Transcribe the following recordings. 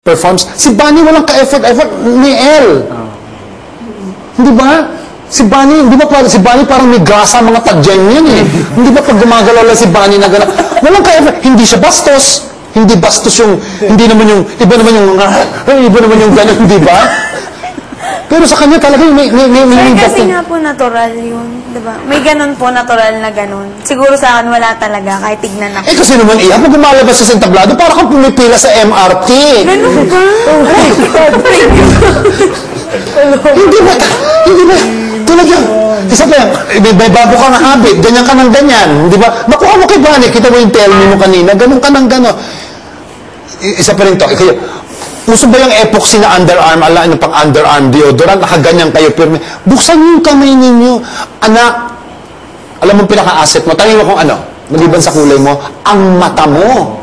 performs. Si Bunny walang ka-effort ni Elle. Hindi ba? Si Bunny parang may grasa mga tadyan yan eh. Hindi ba pag gumagalaw lang si Bunny na gano'n? Walang ka-effort. Hindi siya bastos. Hindi bastos yung, hindi naman yung, iba naman yung gano'n, hindi ba? Pero sa kanya talaga may kasi nga po natural yun, di ba? May ganun po, natural na ganun. Siguro sa akin wala talaga, kahit tignan ako. Kasi naman pag gumalabas sa entablado, para kang pumipila sa MRT. Ganun ba? Hindi ba? Talagang, isa pa yan, may bago kang habit, ganyan ka ng ganyan, di ba? Nakuha mo kay Bunny, kita mo yung tell me mo kanina, ganun ka ng gano'n. Isa pa rin to, uso ba yung epoxy na underarm, yung pang underarm deodorant, nakaganyan kayo, pero buksan niyo yung kamay ninyo. Anak, alam mo pinaka-asset mo, tanong mo kung ano, maliban sa kulay mo, ang mata mo.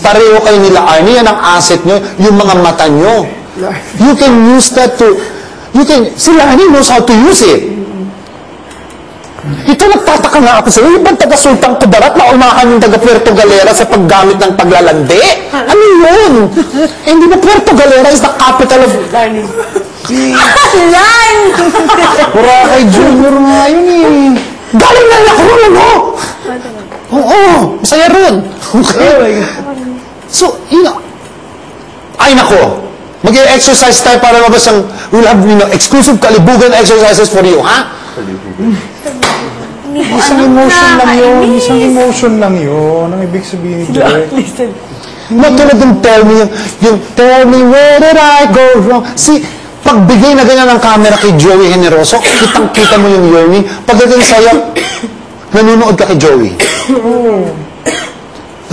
Pareho kayo nila, Arnie, yan ang asset nyo, yung mga mata nyo. You can use that to, sila Arnie knows how to use it. Ito, nagtataka nga ako sa'yo, yung bang taga-Sultang Kudarat na unahan yung taga-Puerto Galera sa paggamit ng paglalandi? Ano yun? Hindi ba Puerto Galera is the capital of... Lan! Boracay Junior nga yun eh. Galing na ako ron, ano? Oo, masaya ron. Okay. So, ay nako, mag-exercise tayo para mabas ang, we'll have, exclusive kalibugan exercises for you, ha? Isang emotion lang yun. Ang ibig sabihin nito. Matulad ng tell me where did I go wrong. See, pagbigay na ganyan ng camera kay Joey Generoso, kitang-kita mo yung yearning. Pagdating sa'yo, nanonood ka kay Joey.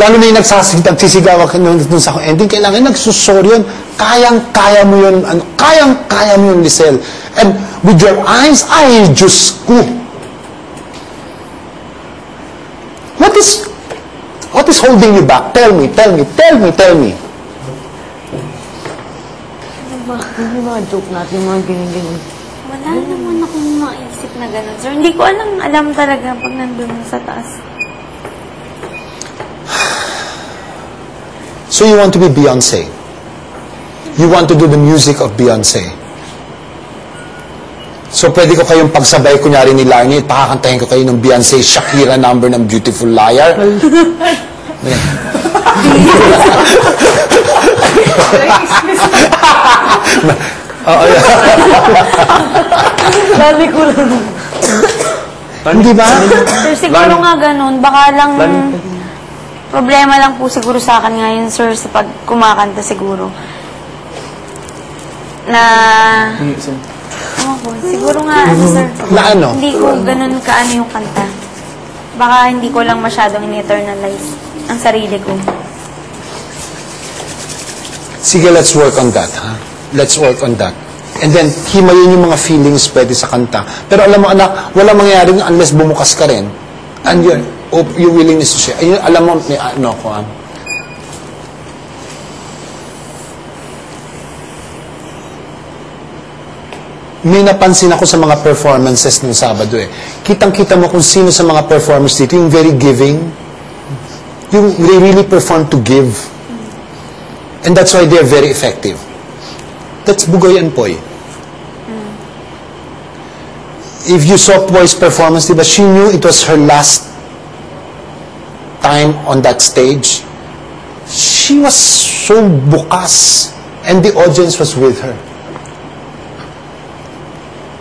Lalo na yung nagsisigawa ka dun sa ending, kailangan nagsusoryon. Kayang-kaya mo yun, kayang-kaya mo yun, Lisel. And with your eyes, ay, Diyos ko. What is holding you back? Tell me. Ano ba? Yung mga joke natin, mga ganyan-ganyan. Wala naman akong maisip na ganun, sir. Hindi ko alam talaga pag nandun sa taas. So you want to be Beyonce? You want to do the music of Beyonce? So pwede ko kayong pagsabay, kunyari ni Larnie, pakakantahin ko kayo ng Beyonce Shakira number ng Beautiful Liar. Lali ko lang. Hindi ba? Sir, siguro nga ganun. Baka lang, problema lang po siguro sa akin ngayon, sir, sa pag kumakanta siguro. Siguro nga, sir. Na ano? Hindi ko ganun kaano yung kanta. Baka hindi ko lang masyadong in-eternalize ang sarili ko. Sige, let's work on that, ha? Let's work on that. And then, himayin yung mga feelings pwede sa kanta. Pero alam mo, anak, walang mangyayari unless bumukas ka rin. And your willingness to share. Ayun, alam mo, ano ko, ha? May napansin ako sa mga performances ng Sabado eh. Kitang-kita mo kung sino sa mga performers dito, yung very giving, yung they really perform to give. And that's why they're very effective. That's Bugoy and Poy. If you saw Poy's performance, diba, she knew it was her last time on that stage. She was so bukas, and the audience was with her.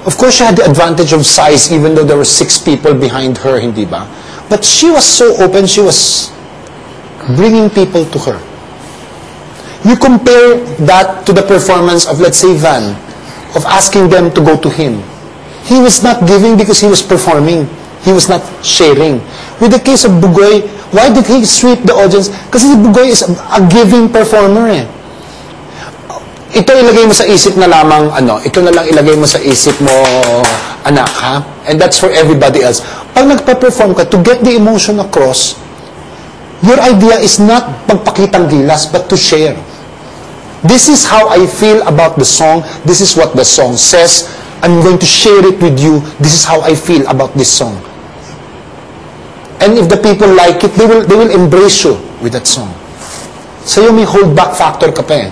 Of course, she had the advantage of size, even though there were 6 people behind her, hindi ba? But she was so open, she was bringing people to her. You compare that to the performance of, let's say, Van, of asking them to go to him. He was not giving because he was performing. He was not sharing. With the case of Bugoy, why did he sweep the audience? Kasi si Bugoy is a giving performer eh. Ito ilagay mo sa isip na lamang, ito na lang ilagay mo sa isip mo, anak, ha? And that's for everybody else. Pag nagpa-perform ka, to get the emotion across, your idea is not pagpakitang gilas, but to share. This is how I feel about the song. This is what the song says. I'm going to share it with you. This is how I feel about this song. And if the people like it, they will embrace you with that song. Sa'yo may hold back factor ka pa eh.